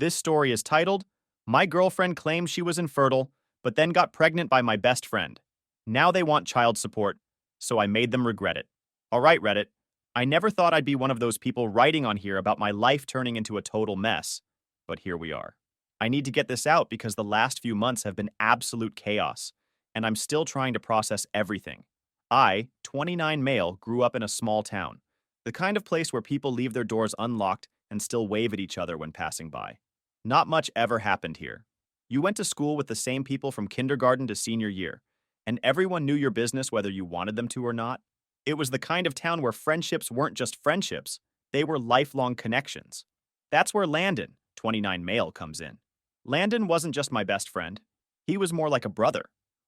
This story is titled, My Girlfriend Claimed She Was Infertile, but then got pregnant by my best friend. Now they want child support, so I made them regret it. All right, Reddit. I never thought I'd be one of those people writing on here about my life turning into a total mess, but here we are. I need to get this out because the last few months have been absolute chaos, and I'm still trying to process everything. I, 29 male, grew up in a small town, the kind of place where people leave their doors unlocked and still wave at each other when passing by. Not much ever happened here. You went to school with the same people from kindergarten to senior year, and everyone knew your business whether you wanted them to or not. It was the kind of town where friendships weren't just friendships, they were lifelong connections. That's where Landon, 29 male, comes in. Landon wasn't just my best friend. He was more like a brother.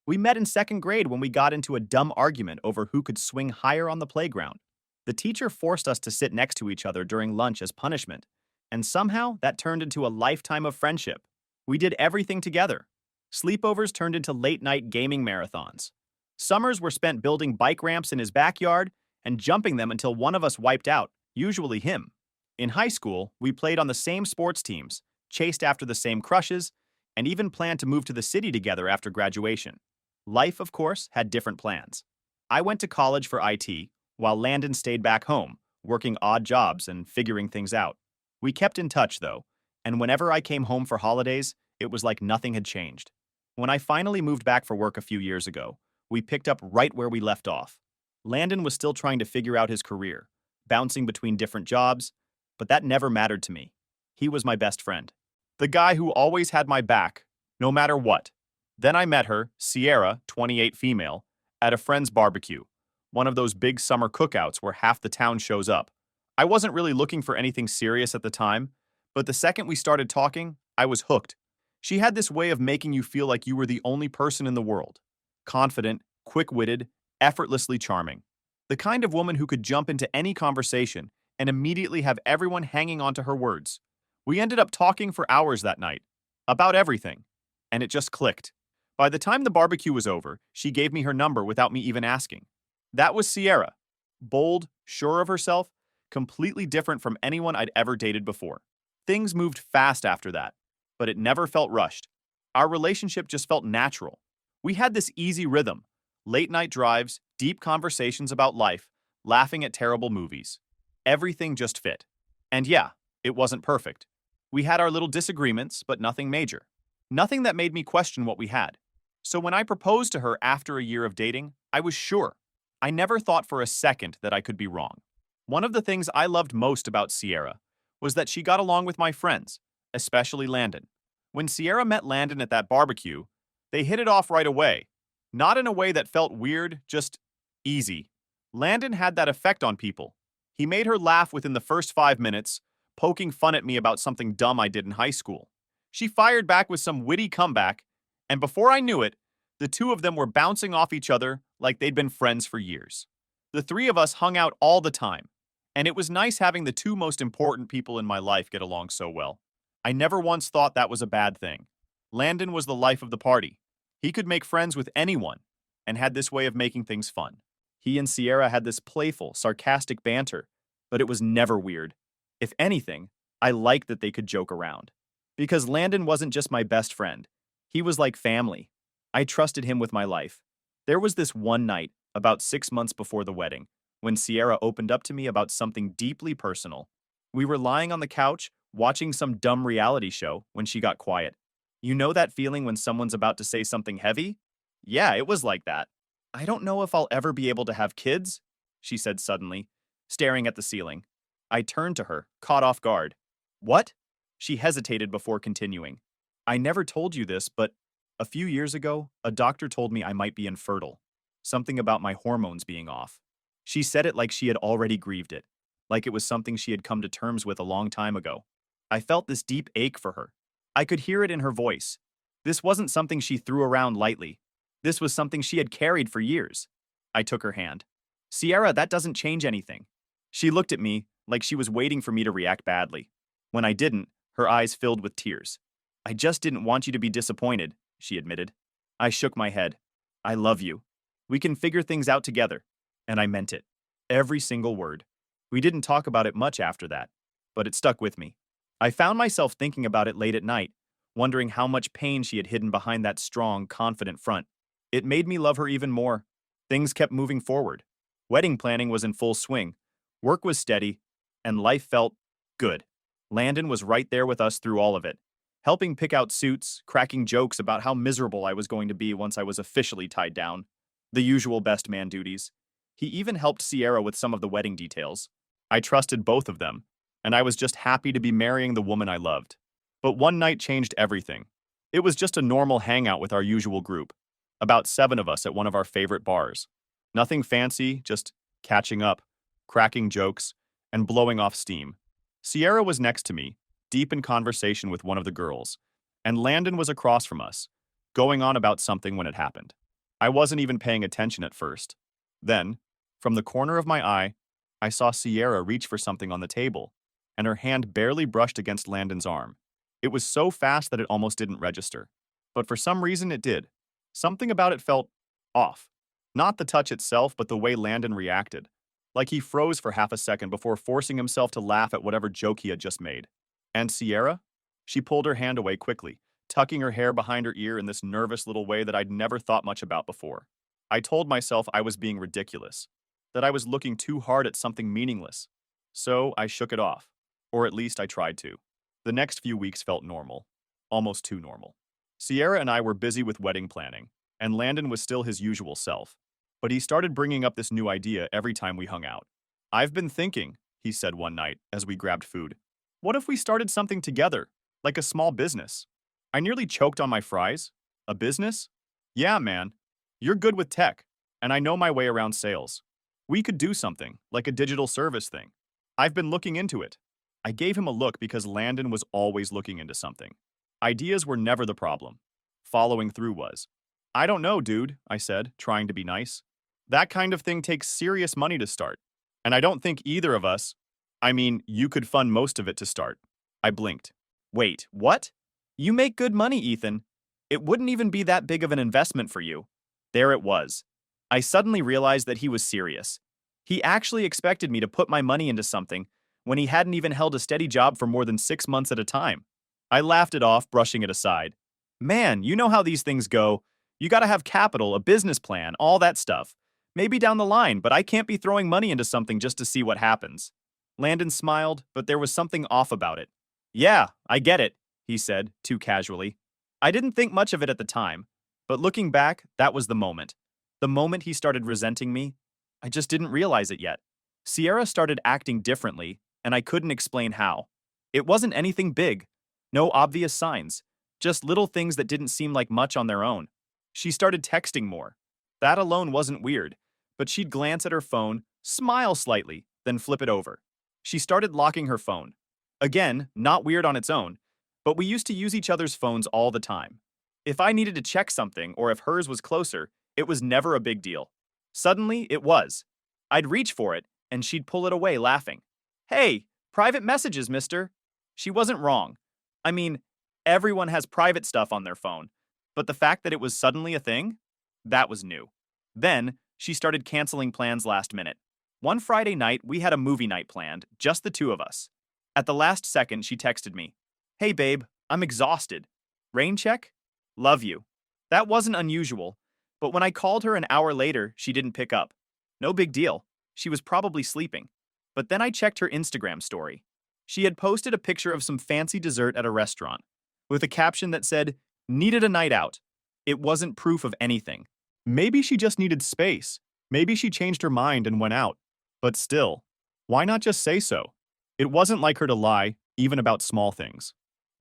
We met in second grade when we got into a dumb argument over who could swing higher on the playground. The teacher forced us to sit next to each other during lunch as punishment, and somehow that turned into a lifetime of friendship. We did everything together. Sleepovers turned into late-night gaming marathons. Summers were spent building bike ramps in his backyard and jumping them until one of us wiped out, usually him. In high school, we played on the same sports teams, chased after the same crushes, and even planned to move to the city together after graduation. Life, of course, had different plans. I went to college for IT, while Landon stayed back home, working odd jobs and figuring things out. We kept in touch, though, and whenever I came home for holidays, it was like nothing had changed. When I finally moved back for work a few years ago, we picked up right where we left off. Landon was still trying to figure out his career, bouncing between different jobs, but that never mattered to me. He was my best friend. The guy who always had my back, no matter what. Then I met her, Sierra, 28 female, at a friend's barbecue, one of those big summer cookouts where half the town shows up. I wasn't really looking for anything serious at the time, but the second we started talking, I was hooked. She had this way of making you feel like you were the only person in the world. Confident, quick-witted, effortlessly charming. The kind of woman who could jump into any conversation and immediately have everyone hanging onto her words. We ended up talking for hours that night, about everything, and it just clicked. By the time the barbecue was over, she gave me her number without me even asking. That was Sierra. Bold, sure of herself, completely different from anyone I'd ever dated before. Things moved fast after that, but it never felt rushed. Our relationship just felt natural. We had this easy rhythm, late-night drives, deep conversations about life, laughing at terrible movies. Everything just fit. And yeah, it wasn't perfect. We had our little disagreements, but nothing major. Nothing that made me question what we had. So when I proposed to her after a year of dating, I was sure. I never thought for a second that I could be wrong. One of the things I loved most about Sierra was that she got along with my friends, especially Landon. When Sierra met Landon at that barbecue, they hit it off right away. Not in a way that felt weird, just easy. Landon had that effect on people. He made her laugh within the first 5 minutes, poking fun at me about something dumb I did in high school. She fired back with some witty comeback, and before I knew it, the two of them were bouncing off each other like they'd been friends for years. The three of us hung out all the time, and it was nice having the two most important people in my life get along so well. I never once thought that was a bad thing. Landon was the life of the party. He could make friends with anyone, and had this way of making things fun. He and Sierra had this playful, sarcastic banter, but it was never weird. If anything, I liked that they could joke around. Because Landon wasn't just my best friend. He was like family. I trusted him with my life. There was this one night, about 6 months before the wedding, when Sierra opened up to me about something deeply personal. We were lying on the couch, watching some dumb reality show, when she got quiet. You know that feeling when someone's about to say something heavy? Yeah, it was like that. I don't know if I'll ever be able to have kids, she said suddenly, staring at the ceiling. I turned to her, caught off guard. What? She hesitated before continuing. I never told you this, but a few years ago, a doctor told me I might be infertile. Something about my hormones being off. She said it like she had already grieved it, like it was something she had come to terms with a long time ago. I felt this deep ache for her. I could hear it in her voice. This wasn't something she threw around lightly. This was something she had carried for years. I took her hand. Sierra, that doesn't change anything. She looked at me like she was waiting for me to react badly. When I didn't, her eyes filled with tears. I just didn't want you to be disappointed, she admitted. I shook my head. I love you. We can figure things out together. And I meant it. Every single word. We didn't talk about it much after that, but it stuck with me. I found myself thinking about it late at night, wondering how much pain she had hidden behind that strong, confident front. It made me love her even more. Things kept moving forward. Wedding planning was in full swing. Work was steady, and life felt good. Landon was right there with us through all of it, helping pick out suits, cracking jokes about how miserable I was going to be once I was officially tied down. The usual best man duties. He even helped Sierra with some of the wedding details. I trusted both of them, and I was just happy to be marrying the woman I loved. But one night changed everything. It was just a normal hangout with our usual group, about 7 of us at one of our favorite bars. Nothing fancy, just catching up, cracking jokes, and blowing off steam. Sierra was next to me, deep in conversation with one of the girls, and Landon was across from us, going on about something when it happened. I wasn't even paying attention at first. Then, from the corner of my eye, I saw Sierra reach for something on the table, and her hand barely brushed against Landon's arm. It was so fast that it almost didn't register. But for some reason it did. Something about it felt off. Not the touch itself, but the way Landon reacted. Like he froze for half a second before forcing himself to laugh at whatever joke he had just made. And Sierra? She pulled her hand away quickly, tucking her hair behind her ear in this nervous little way that I'd never thought much about before. I told myself I was being ridiculous, that I was looking too hard at something meaningless. So I shook it off, or at least I tried to. The next few weeks felt normal, almost too normal. Sierra and I were busy with wedding planning, and Landon was still his usual self. But he started bringing up this new idea every time we hung out. "I've been thinking," he said one night as we grabbed food. "What if we started something together, like a small business?" I nearly choked on my fries. A business? Yeah, man. You're good with tech, and I know my way around sales. We could do something, like a digital service thing. I've been looking into it. I gave him a look because Landon was always looking into something. Ideas were never the problem. Following through was. "I don't know, dude," I said, trying to be nice. "That kind of thing takes serious money to start. And I don't think either of us, I mean, you could fund most of it to start." I blinked. "Wait, what? You make good money, Ethan. It wouldn't even be that big of an investment for you." There it was. I suddenly realized that he was serious. He actually expected me to put my money into something when he hadn't even held a steady job for more than 6 months at a time. I laughed it off, brushing it aside. "Man, you know how these things go. You gotta have capital, a business plan, all that stuff. Maybe down the line, but I can't be throwing money into something just to see what happens." Landon smiled, but there was something off about it. "Yeah, I get it," he said, too casually. I didn't think much of it at the time, but looking back, that was the moment. The moment he started resenting me. I just didn't realize it yet. Sierra started acting differently, and I couldn't explain how. It wasn't anything big. No obvious signs. Just little things that didn't seem like much on their own. She started texting more. That alone wasn't weird, but she'd glance at her phone, smile slightly, then flip it over. She started locking her phone. Again, not weird on its own, but we used to use each other's phones all the time. If I needed to check something or if hers was closer, it was never a big deal. Suddenly, it was. I'd reach for it, and she'd pull it away laughing. "Hey, private messages, mister." She wasn't wrong. I mean, everyone has private stuff on their phone, but the fact that it was suddenly a thing? That was new. Then, she started canceling plans last minute. One Friday night, we had a movie night planned, just the 2 of us. At the last second, she texted me. "Hey babe, I'm exhausted. Rain check? Love you." That wasn't unusual, but when I called her an hour later, she didn't pick up. No big deal. She was probably sleeping. But then I checked her Instagram story. She had posted a picture of some fancy dessert at a restaurant, with a caption that said, "Needed a night out." It wasn't proof of anything. Maybe she just needed space. Maybe she changed her mind and went out. But still, why not just say so? It wasn't like her to lie, even about small things.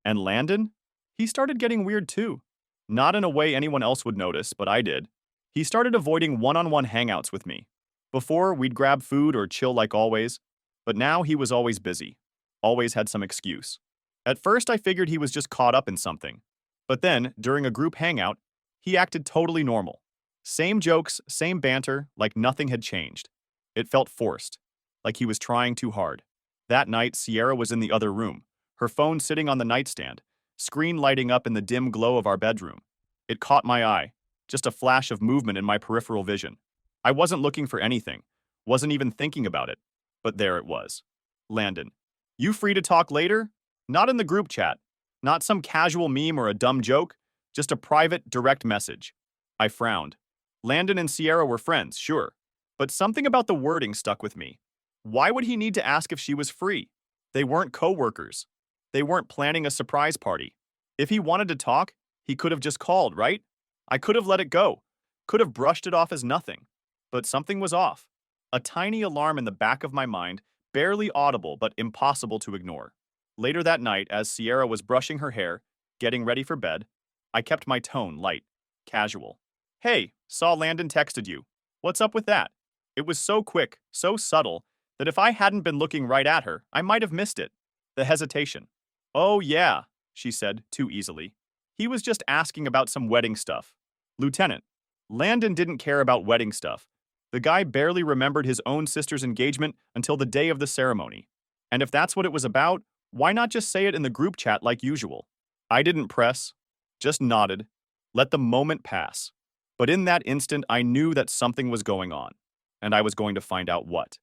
And Landon? He started getting weird too. Not in a way anyone else would notice, but I did. He started avoiding one-on-one hangouts with me. Before, we'd grab food or chill like always, but now he was always busy. Always had some excuse. At first, I figured he was just caught up in something. But then, during a group hangout, he acted totally normal. Same jokes, same banter, like nothing had changed. It felt forced, like he was trying too hard. That night, Sierra was in the other room, her phone sitting on the nightstand, screen lighting up in the dim glow of our bedroom. It caught my eye, just a flash of movement in my peripheral vision. I wasn't looking for anything, wasn't even thinking about it, but there it was. "Landon, you free to talk later?" Not in the group chat. Not some casual meme or a dumb joke. Just a private, direct message. I frowned. Landon and Sierra were friends, sure. But something about the wording stuck with me. Why would he need to ask if she was free? They weren't co-workers. They weren't planning a surprise party. If he wanted to talk, he could have just called, right? I could have let it go. Could have brushed it off as nothing. But something was off. A tiny alarm in the back of my mind, barely audible but impossible to ignore. Later that night, as Sierra was brushing her hair, getting ready for bed, I kept my tone light, casual. Hey, saw Landon texted you. What's up with that? It was so quick, so subtle, that if I hadn't been looking right at her, I might have missed it. The hesitation. Oh yeah, she said, too easily. He was just asking about some wedding stuff. Lieutenant, Landon didn't care about wedding stuff. The guy barely remembered his own sister's engagement until the day of the ceremony. And if that's what it was about, why not just say it in the group chat like usual? I didn't press, just nodded, let the moment pass. But in that instant, I knew that something was going on, and I was going to find out what.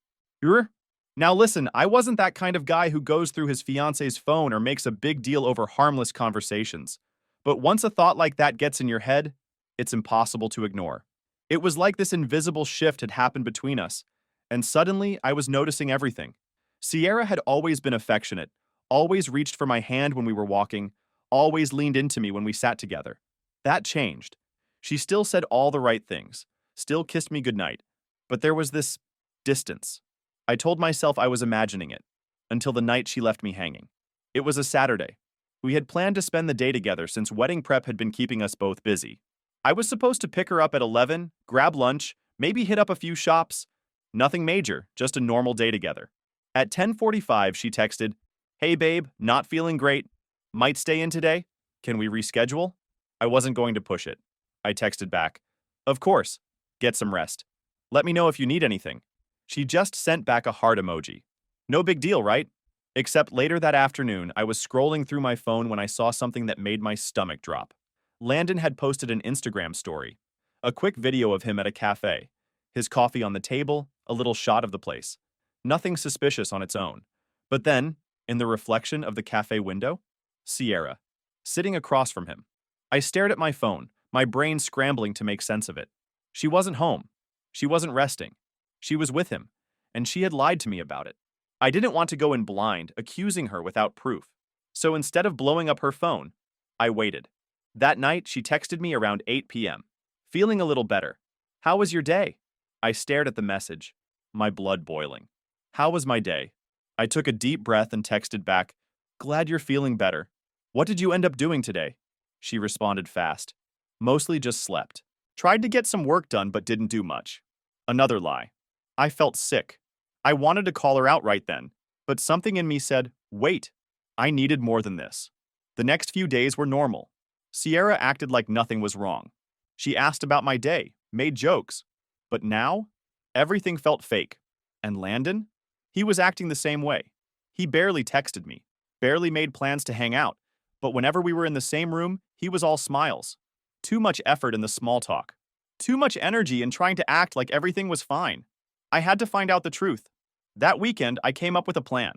Now listen, I wasn't that kind of guy who goes through his fiance's phone or makes a big deal over harmless conversations. But once a thought like that gets in your head, it's impossible to ignore. It was like this invisible shift had happened between us, and suddenly I was noticing everything. Sierra had always been affectionate, always reached for my hand when we were walking, always leaned into me when we sat together. That changed. She still said all the right things, still kissed me goodnight, but there was this distance. I told myself I was imagining it, until the night she left me hanging. It was a Saturday. We had planned to spend the day together since wedding prep had been keeping us both busy. I was supposed to pick her up at 11, grab lunch, maybe hit up a few shops. Nothing major, just a normal day together. At 10:45, she texted, "Hey babe, not feeling great. Might stay in today? Can we reschedule?" I wasn't going to push it. I texted back, "Of course. Get some rest. Let me know if you need anything." She just sent back a heart emoji. No big deal, right? Except later that afternoon, I was scrolling through my phone when I saw something that made my stomach drop. Landon had posted an Instagram story, a quick video of him at a cafe, his coffee on the table, a little shot of the place. Nothing suspicious on its own. But then, in the reflection of the cafe window, Sierra, sitting across from him. I stared at my phone, my brain scrambling to make sense of it. She wasn't home. She wasn't resting. She was with him, and she had lied to me about it. I didn't want to go in blind, accusing her without proof. So instead of blowing up her phone, I waited. That night, she texted me around 8 p.m., feeling a little better. "How was your day?" I stared at the message, my blood boiling. How was my day? I took a deep breath and texted back, "Glad you're feeling better. What did you end up doing today?" She responded fast. "Mostly just slept. Tried to get some work done but didn't do much." Another lie. I felt sick. I wanted to call her out right then, but something in me said, wait, I needed more than this. The next few days were normal. Sierra acted like nothing was wrong. She asked about my day, made jokes. But now, everything felt fake. And Landon? He was acting the same way. He barely texted me, barely made plans to hang out, but whenever we were in the same room, he was all smiles. Too much effort in the small talk. Too much energy in trying to act like everything was fine. I had to find out the truth. That weekend, I came up with a plan.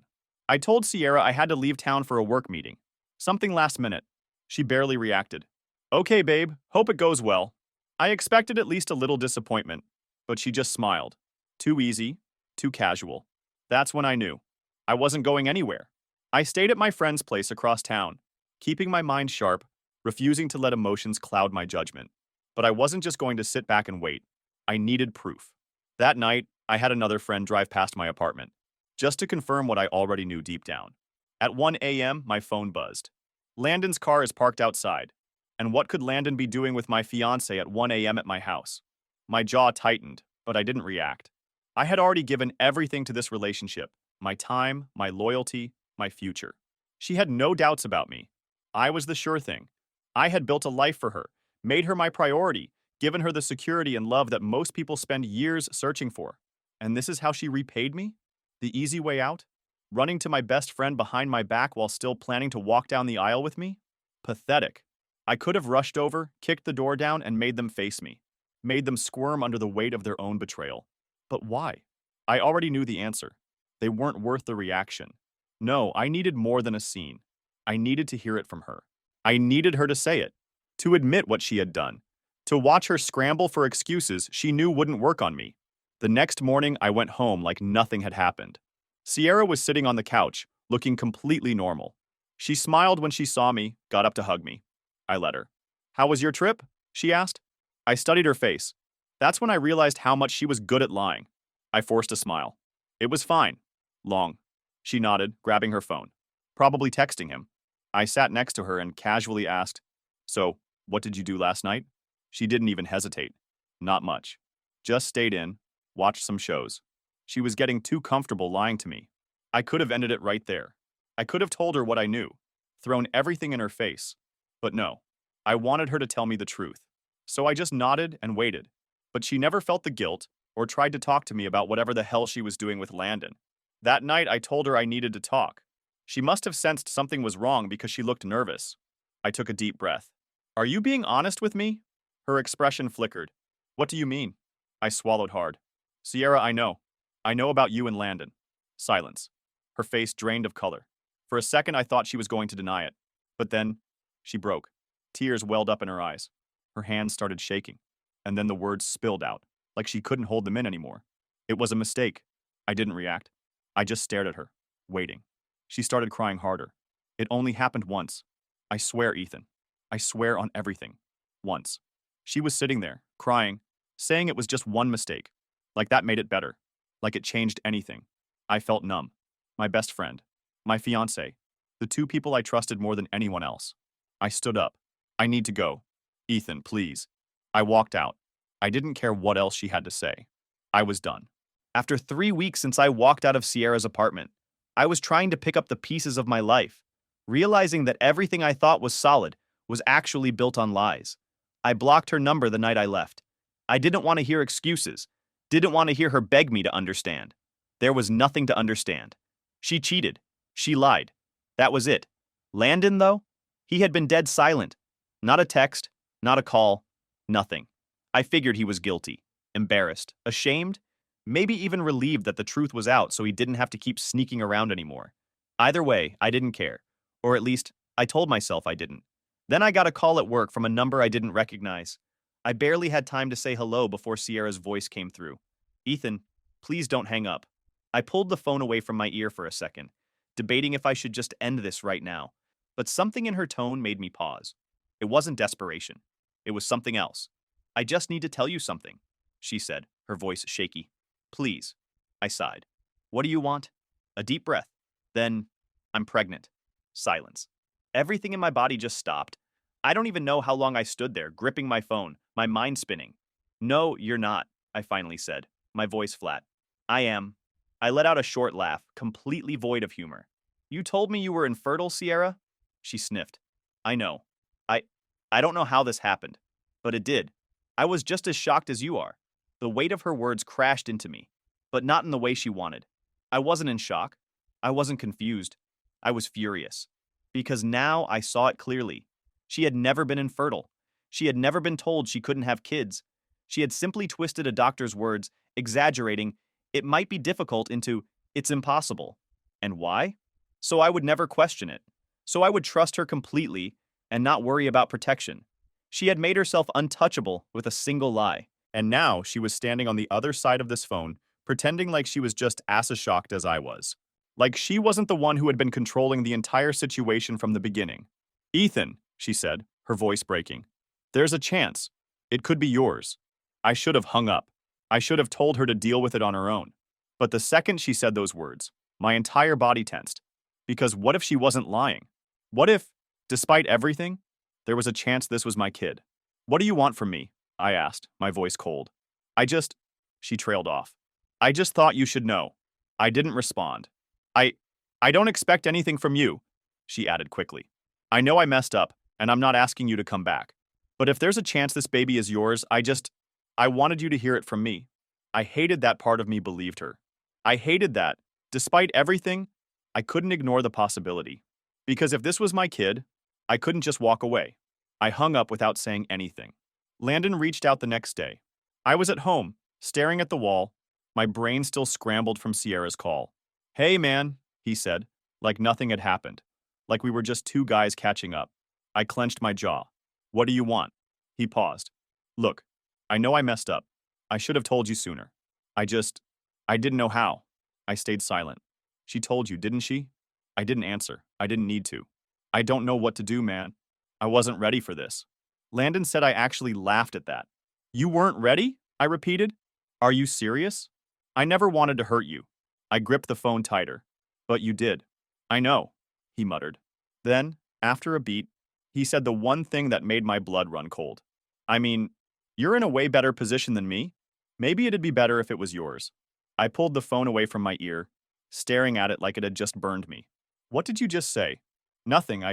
I told Sierra I had to leave town for a work meeting. Something last minute. She barely reacted. "Okay, babe, hope it goes well." I expected at least a little disappointment, but she just smiled. Too easy, too casual. That's when I knew. I wasn't going anywhere. I stayed at my friend's place across town, keeping my mind sharp, refusing to let emotions cloud my judgment. But I wasn't just going to sit back and wait. I needed proof. That night, I had another friend drive past my apartment, just to confirm what I already knew deep down. At 1 a.m., my phone buzzed. Landon's car is parked outside. And what could Landon be doing with my fiancée at 1 a.m. at my house? My jaw tightened, but I didn't react. I had already given everything to this relationship, my time, my loyalty, my future. She had no doubts about me. I was the sure thing. I had built a life for her, made her my priority, given her the security and love that most people spend years searching for. And this is how she repaid me? The easy way out? Running to my best friend behind my back while still planning to walk down the aisle with me? Pathetic. I could have rushed over, kicked the door down, and made them face me. Made them squirm under the weight of their own betrayal. But why? I already knew the answer. They weren't worth the reaction. No, I needed more than a scene. I needed to hear it from her. I needed her to say it, to admit what she had done, to watch her scramble for excuses she knew wouldn't work on me. The next morning, I went home like nothing had happened. Sierra was sitting on the couch, looking completely normal. She smiled when she saw me, got up to hug me. I let her. "How was your trip?" she asked. I studied her face. That's when I realized how much she was good at lying. I forced a smile. "It was fine." "Long." She nodded, grabbing her phone. "Probably texting him." I sat next to her and casually asked, "So, what did you do last night?" She didn't even hesitate. "Not much. Just stayed in, watched some shows." She was getting too comfortable lying to me. I could have ended it right there. I could have told her what I knew, thrown everything in her face. But no, I wanted her to tell me the truth. So I just nodded and waited. But she never felt the guilt or tried to talk to me about whatever the hell she was doing with Landon. That night, I told her I needed to talk. She must have sensed something was wrong because she looked nervous. I took a deep breath. "Are you being honest with me?" Her expression flickered. "What do you mean?" I swallowed hard. "Sierra, I know. I know about you and Landon." Silence. Her face drained of color. For a second, I thought she was going to deny it. But then, she broke. Tears welled up in her eyes. Her hands started shaking. And then the words spilled out, like she couldn't hold them in anymore. "It was a mistake." I didn't react. I just stared at her, waiting. She started crying harder. "It only happened once. I swear, Ethan. I swear on everything. Once." She was sitting there, crying, saying it was just one mistake. Like that made it better. Like it changed anything. I felt numb. My best friend. My fiancé. The two people I trusted more than anyone else. I stood up. "I need to go. Ethan, please." I walked out. I didn't care what else she had to say. I was done. After 3 weeks since I walked out of Sierra's apartment, I was trying to pick up the pieces of my life, realizing that everything I thought was solid was actually built on lies. I blocked her number the night I left. I didn't want to hear excuses, didn't want to hear her beg me to understand. There was nothing to understand. She cheated. She lied. That was it. Landon, though? He had been dead silent. Not a text, not a call, nothing. I figured he was guilty, embarrassed, ashamed, maybe even relieved that the truth was out so he didn't have to keep sneaking around anymore. Either way, I didn't care. Or at least, I told myself I didn't. Then I got a call at work from a number I didn't recognize. I barely had time to say hello before Sierra's voice came through. "Ethan, please don't hang up." I pulled the phone away from my ear for a second, debating if I should just end this right now. But something in her tone made me pause. It wasn't desperation. It was something else. "I just need to tell you something," she said, her voice shaky. "Please." I sighed. "What do you want?" A deep breath. Then, "I'm pregnant." Silence. Everything in my body just stopped. I don't even know how long I stood there, gripping my phone, my mind spinning. "No, you're not," I finally said, my voice flat. "I am." I let out a short laugh, completely void of humor. "You told me you were infertile, Sierra?" She sniffed. "I know. I I don't know how this happened, but it did. I was just as shocked as you are." The weight of her words crashed into me, but not in the way she wanted. I wasn't in shock. I wasn't confused. I was furious. Because now I saw it clearly. She had never been infertile. She had never been told she couldn't have kids. She had simply twisted a doctor's words, exaggerating, "It might be difficult," into "It's impossible." And why? So I would never question it. So I would trust her completely and not worry about protection. She had made herself untouchable with a single lie. And now she was standing on the other side of this phone, pretending like she was just as shocked as I was. Like she wasn't the one who had been controlling the entire situation from the beginning. "Ethan," she said, her voice breaking. "There's a chance. It could be yours." I should have hung up. I should have told her to deal with it on her own. But the second she said those words, my entire body tensed. Because what if she wasn't lying? What if, despite everything, there was a chance this was my kid? "What do you want from me?" I asked, my voice cold. "I just," she trailed off. "I just thought you should know." I didn't respond. I I don't expect anything from you," she added quickly. "I know I messed up, and I'm not asking you to come back. But if there's a chance this baby is yours, I wanted you to hear it from me." I hated that part of me believed her. I hated that, despite everything, I couldn't ignore the possibility. Because if this was my kid, I couldn't just walk away. I hung up without saying anything. Landon reached out the next day. I was at home, staring at the wall, my brain still scrambled from Sierra's call. "Hey, man," he said, like nothing had happened. like we were just two guys catching up. I clenched my jaw. What do you want? He paused. Look, I know I messed up. I should have told you sooner. I just, I didn't know how. I stayed silent. She told you, didn't she? I didn't answer. I didn't need to. I don't know what to do, man. I wasn't ready for this. Landon said I actually laughed at that. You weren't ready? I repeated. Are you serious? I never wanted to hurt you. I gripped the phone tighter. But you did. I know, he muttered. Then, after a beat, he said the one thing that made my blood run cold. I mean, you're in a way better position than me. Maybe it'd be better if it was yours. I pulled the phone away from my ear, staring at it like it had just burned me. What did you just say? Nothing,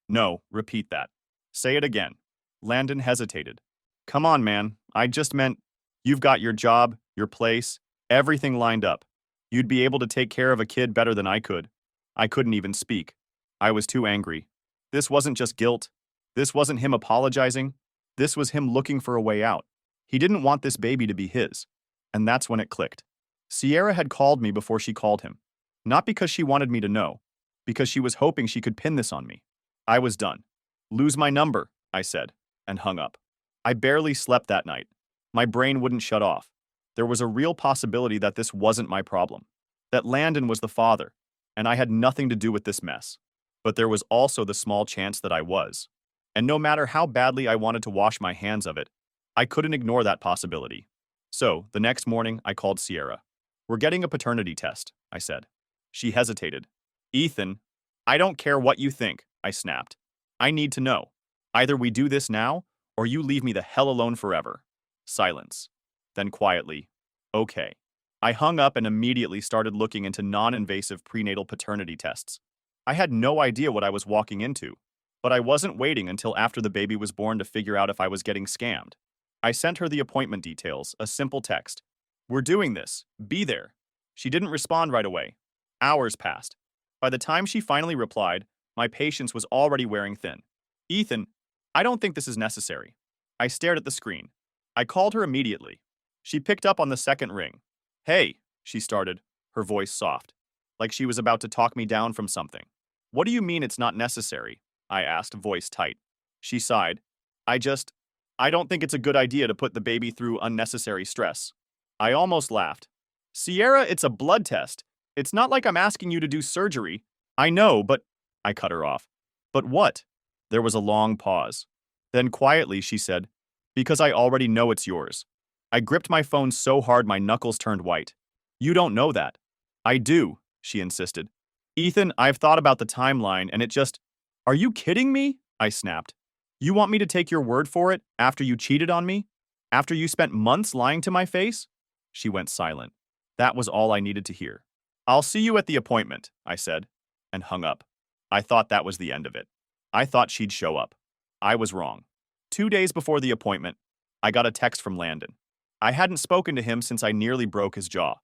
No, repeat that. Say it again. Landon hesitated. Come on, man. I just meant, you've got your job, your place, everything lined up. You'd be able to take care of a kid better than I could. I couldn't even speak. I was too angry. This wasn't just guilt. This wasn't him apologizing. This was him looking for a way out. He didn't want this baby to be his. And that's when it clicked. Sierra had called me before she called him. Not because she wanted me to know, because she was hoping she could pin this on me. I was done. Lose my number, I said, and hung up. I barely slept that night. My brain wouldn't shut off. There was a real possibility that this wasn't my problem, that Landon was the father, and I had nothing to do with this mess. But there was also the small chance that I was. And no matter how badly I wanted to wash my hands of it, I couldn't ignore that possibility. So, the next morning, I called Sierra. We're getting a paternity test, I said. She hesitated. Ethan, I don't care what you think, I snapped. I need to know. Either we do this now, or you leave me the hell alone forever. Silence. Then quietly, okay. I hung up and immediately started looking into non-invasive prenatal paternity tests. I had no idea what I was walking into, but I wasn't waiting until after the baby was born to figure out if I was getting scammed. I sent her the appointment details, a simple text. We're doing this. Be there. She didn't respond right away. Hours passed. By the time she finally replied, my patience was already wearing thin. Ethan, I don't think this is necessary. I stared at the screen. I called her immediately. She picked up on the second ring. Hey, she started, her voice soft, like she was about to talk me down from something. What do you mean it's not necessary? I asked, voice tight. She sighed. I don't think it's a good idea to put the baby through unnecessary stress. I almost laughed. Sierra, it's a blood test. It's not like I'm asking you to do surgery. I know, but... I cut her off. But what? There was a long pause. Then quietly she said, because I already know it's yours. I gripped my phone so hard my knuckles turned white. You don't know that. I do, she insisted. Ethan, I've thought about the timeline and it just... Are you kidding me? I snapped. You want me to take your word for it after you cheated on me? After you spent months lying to my face? She went silent. That was all I needed to hear. I'll see you at the appointment, I said, and hung up. I thought that was the end of it. I thought she'd show up. I was wrong. 2 days before the appointment, I got a text from Landon. I hadn't spoken to him since I nearly broke his jaw.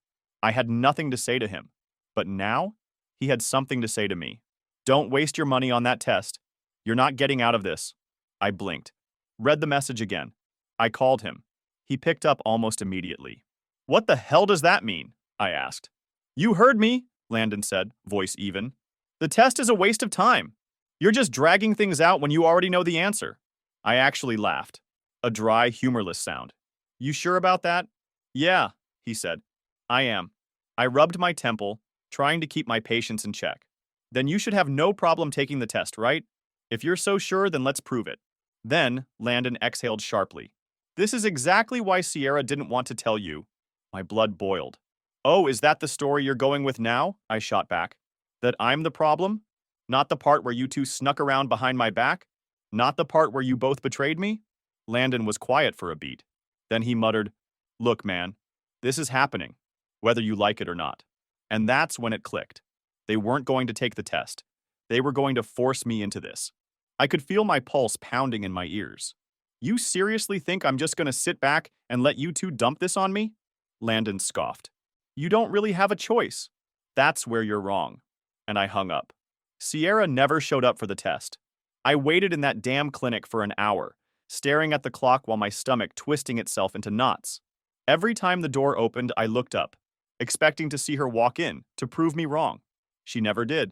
I had nothing to say to him. But now, he had something to say to me. Don't waste your money on that test. You're not getting out of this. I blinked. Read the message again. I called him. He picked up almost immediately. What the hell does that mean? I asked. You heard me, Landon said, voice even. The test is a waste of time. You're just dragging things out when you already know the answer. I actually laughed. A dry, humorless sound. You sure about that? Yeah, he said. I am. I rubbed my temple, trying to keep my patience in check. Then you should have no problem taking the test, right? If you're so sure, then let's prove it. Then, Landon exhaled sharply. This is exactly why Sierra didn't want to tell you. My blood boiled. Oh, is that the story you're going with now? I shot back. That I'm the problem? Not the part where you two snuck around behind my back? Not the part where you both betrayed me? Landon was quiet for a beat. Then he muttered, Look, man, this is happening, whether you like it or not. And that's when it clicked. They weren't going to take the test. They were going to force me into this. I could feel my pulse pounding in my ears. You seriously think I'm just going to sit back and let you two dump this on me? Landon scoffed. You don't really have a choice. That's where you're wrong. And I hung up. Sierra never showed up for the test. I waited in that damn clinic for an hour, staring at the clock while my stomach twisting itself into knots. Every time the door opened, I looked up, expecting to see her walk in to prove me wrong. She never did.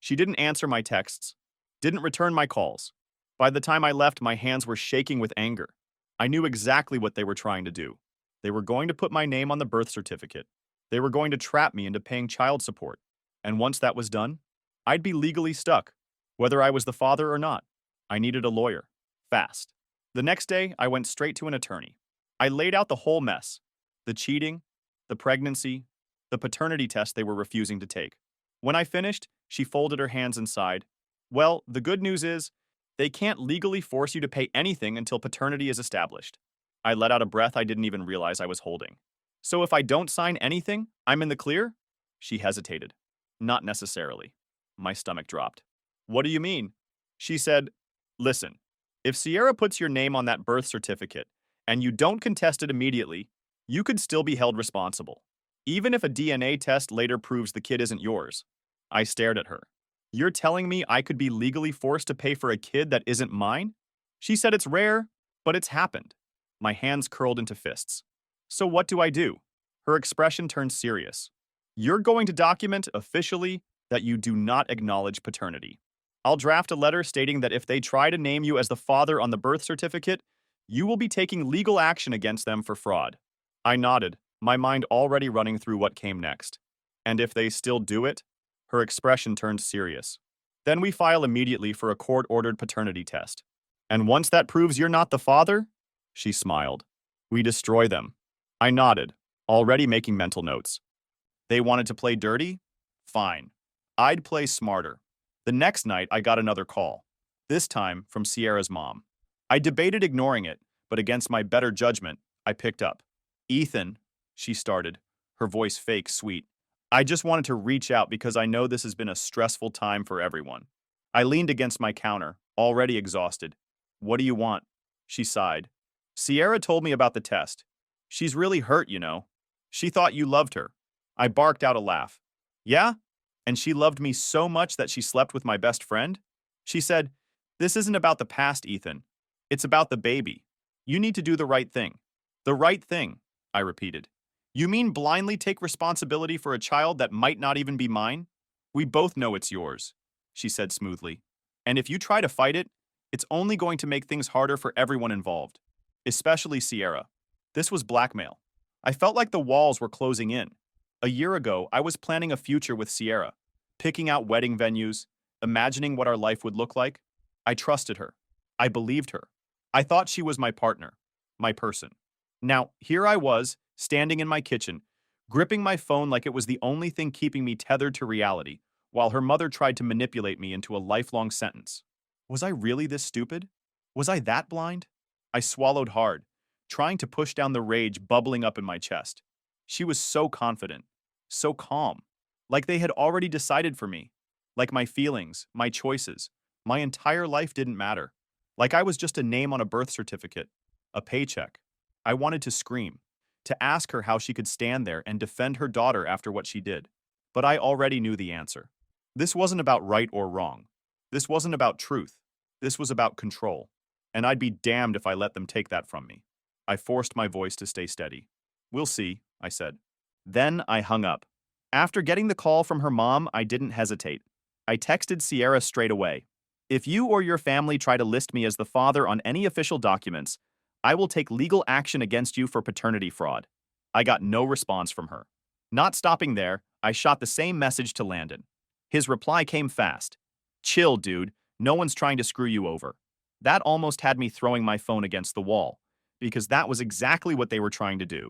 She didn't answer my texts, didn't return my calls. By the time I left, my hands were shaking with anger. I knew exactly what they were trying to do. They were going to put my name on the birth certificate. They were going to trap me into paying child support. And once that was done, I'd be legally stuck, whether I was the father or not. I needed a lawyer. Fast. The next day, I went straight to an attorney. I laid out the whole mess. The cheating, the pregnancy, the paternity test they were refusing to take. When I finished, she folded her hands and sighed. Well, the good news is, they can't legally force you to pay anything until paternity is established. I let out a breath I didn't even realize I was holding. So if I don't sign anything, I'm in the clear? She hesitated. Not necessarily. My stomach dropped. What do you mean? She said, listen, if Sierra puts your name on that birth certificate and you don't contest it immediately, you could still be held responsible, even if a DNA test later proves the kid isn't yours. I stared at her. You're telling me I could be legally forced to pay for a kid that isn't mine? She said it's rare, but it's happened. My hands curled into fists. So what do I do? Her expression turned serious. You're going to document officially that you do not acknowledge paternity. I'll draft a letter stating that if they try to name you as the father on the birth certificate, you will be taking legal action against them for fraud. I nodded, my mind already running through what came next. And if they still do it? Her expression turned serious. Then we file immediately for a court-ordered paternity test. And once that proves you're not the father? She smiled. We destroy them. I nodded, already making mental notes. They wanted to play dirty? Fine. I'd play smarter. The next night, I got another call. This time from Sierra's mom. I debated ignoring it, but against my better judgment, I picked up. Ethan, she started, her voice fake sweet. I just wanted to reach out because I know this has been a stressful time for everyone. I leaned against my counter, already exhausted. What do you want? She sighed. Sierra told me about the test. She's really hurt, you know. She thought you loved her. I barked out a laugh. Yeah? And she loved me so much that she slept with my best friend? She said, this isn't about the past, Ethan. It's about the baby. You need to do the right thing. The right thing, I repeated. You mean blindly take responsibility for a child that might not even be mine? We both know it's yours, she said smoothly. And if you try to fight it, it's only going to make things harder for everyone involved, especially Sierra. This was blackmail. I felt like the walls were closing in. A year ago, I was planning a future with Sierra, picking out wedding venues, imagining what our life would look like. I trusted her. I believed her. I thought she was my partner, my person. Now, here I was, standing in my kitchen, gripping my phone like it was the only thing keeping me tethered to reality, while her mother tried to manipulate me into a lifelong sentence. Was I really this stupid? Was I that blind? I swallowed hard, trying to push down the rage bubbling up in my chest. She was so confident, so calm, like they had already decided for me, like my feelings, my choices, my entire life didn't matter, like I was just a name on a birth certificate, a paycheck. I wanted to scream, to ask her how she could stand there and defend her daughter after what she did. But I already knew the answer. This wasn't about right or wrong. This wasn't about truth. This was about control. And I'd be damned if I let them take that from me. I forced my voice to stay steady. We'll see, I said. Then I hung up. After getting the call from her mom, I didn't hesitate. I texted Sierra straight away. If you or your family try to list me as the father on any official documents, I will take legal action against you for paternity fraud. I got no response from her. Not stopping there, I shot the same message to Landon. His reply came fast. Chill, dude. No one's trying to screw you over. That almost had me throwing my phone against the wall, because that was exactly what they were trying to do.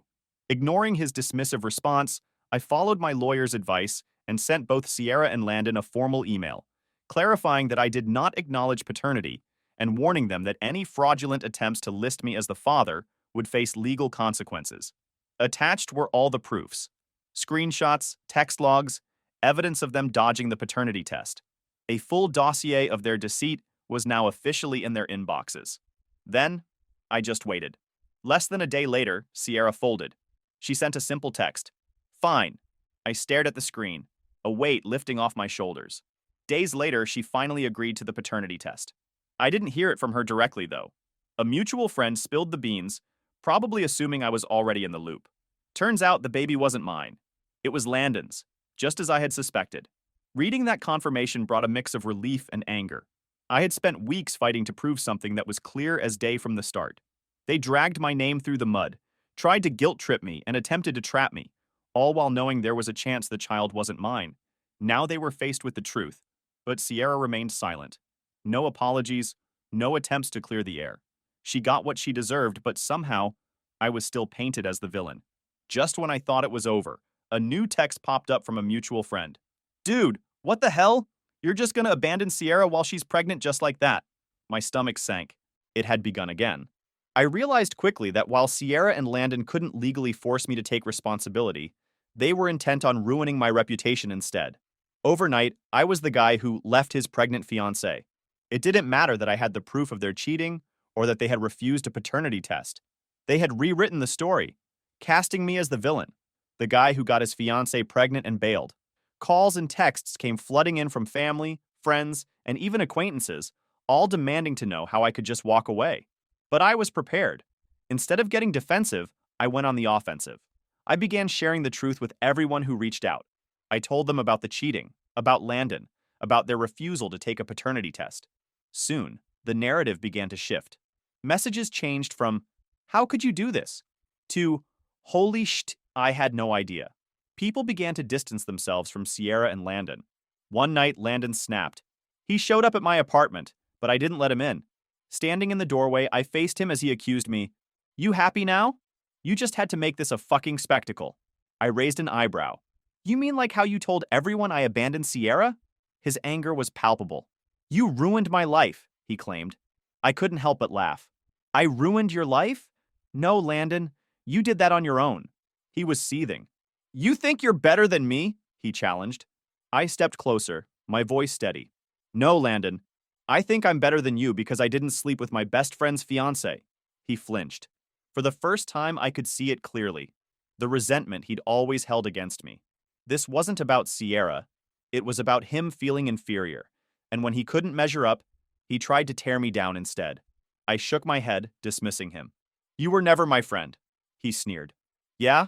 Ignoring his dismissive response, I followed my lawyer's advice and sent both Sierra and Landon a formal email, clarifying that I did not acknowledge paternity and warning them that any fraudulent attempts to list me as the father would face legal consequences. Attached were all the proofs: screenshots, text logs, evidence of them dodging the paternity test. A full dossier of their deceit was now officially in their inboxes. Then, I just waited. Less than a day later, Sierra folded. She sent a simple text. Fine. I stared at the screen, a weight lifting off my shoulders. Days later, she finally agreed to the paternity test. I didn't hear it from her directly, though. A mutual friend spilled the beans, probably assuming I was already in the loop. Turns out the baby wasn't mine. It was Landon's, just as I had suspected. Reading that confirmation brought a mix of relief and anger. I had spent weeks fighting to prove something that was clear as day from the start. They dragged my name through the mud, tried to guilt trip me, and attempted to trap me, all while knowing there was a chance the child wasn't mine. Now they were faced with the truth, but Sierra remained silent. No apologies, no attempts to clear the air. She got what she deserved, but somehow, I was still painted as the villain. Just when I thought it was over, a new text popped up from a mutual friend. Dude, what the hell? You're just gonna abandon Sierra while she's pregnant just like that? My stomach sank. It had begun again. I realized quickly that while Sierra and Landon couldn't legally force me to take responsibility, they were intent on ruining my reputation instead. Overnight, I was the guy who left his pregnant fiancée. It didn't matter that I had the proof of their cheating or that they had refused a paternity test. They had rewritten the story, casting me as the villain, the guy who got his fiancée pregnant and bailed. Calls and texts came flooding in from family, friends, and even acquaintances, all demanding to know how I could just walk away. But I was prepared. Instead of getting defensive, I went on the offensive. I began sharing the truth with everyone who reached out. I told them about the cheating, about Landon, about their refusal to take a paternity test. Soon, the narrative began to shift. Messages changed from, "How could you do this?" to, "Holy shit, I had no idea." People began to distance themselves from Sierra and Landon. One night, Landon snapped. He showed up at my apartment, but I didn't let him in. Standing in the doorway, I faced him as he accused me. "You happy now? You just had to make this a fucking spectacle." I raised an eyebrow. "You mean like how you told everyone I abandoned Sierra?" His anger was palpable. "You ruined my life," he claimed. I couldn't help but laugh. "I ruined your life? No, Landon, you did that on your own." He was seething. "You think you're better than me?" he challenged. I stepped closer, my voice steady. "No, Landon, I think I'm better than you because I didn't sleep with my best friend's fiancé." He flinched. For the first time, I could see it clearly. The resentment he'd always held against me. This wasn't about Sierra. It was about him feeling inferior. And when he couldn't measure up, he tried to tear me down instead. I shook my head, dismissing him. "You were never my friend," he sneered. "Yeah?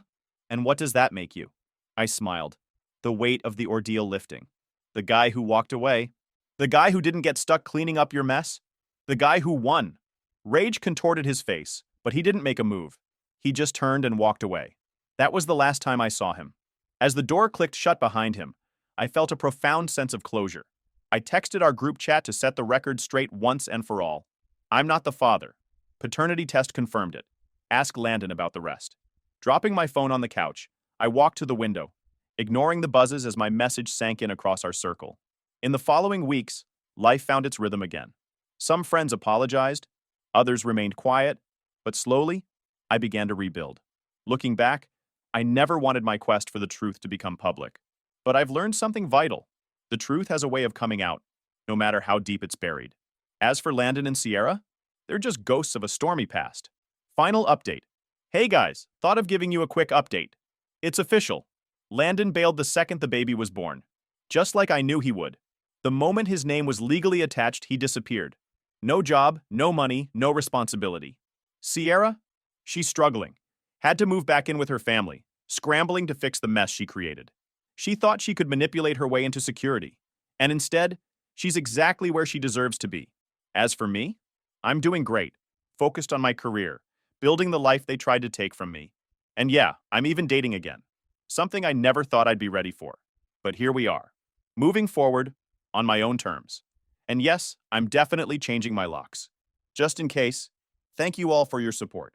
And what does that make you?" I smiled, the weight of the ordeal lifting. "The guy who walked away. The guy who didn't get stuck cleaning up your mess. The guy who won." Rage contorted his face, but he didn't make a move. He just turned and walked away. That was the last time I saw him. As the door clicked shut behind him, I felt a profound sense of closure. I texted our group chat to set the record straight once and for all. I'm not the father. Paternity test confirmed it. Ask Landon about the rest. Dropping my phone on the couch, I walked to the window, ignoring the buzzes as my message sank in across our circle. In the following weeks, life found its rhythm again. Some friends apologized, others remained quiet, but slowly, I began to rebuild. Looking back, I never wanted my quest for the truth to become public. But I've learned something vital. The truth has a way of coming out, no matter how deep it's buried. As for Landon and Sierra, they're just ghosts of a stormy past. Final update. Hey guys, thought of giving you a quick update. It's official. Landon bailed the second the baby was born. Just like I knew he would. The moment his name was legally attached, he disappeared. No job, no money, no responsibility. Sierra? She's struggling. Had to move back in with her family, scrambling to fix the mess she created. She thought she could manipulate her way into security. And instead, she's exactly where she deserves to be. As for me, I'm doing great, focused on my career, building the life they tried to take from me. And yeah, I'm even dating again. Something I never thought I'd be ready for. But here we are, moving forward on my own terms. And yes, I'm definitely changing my locks. Just in case, thank you all for your support.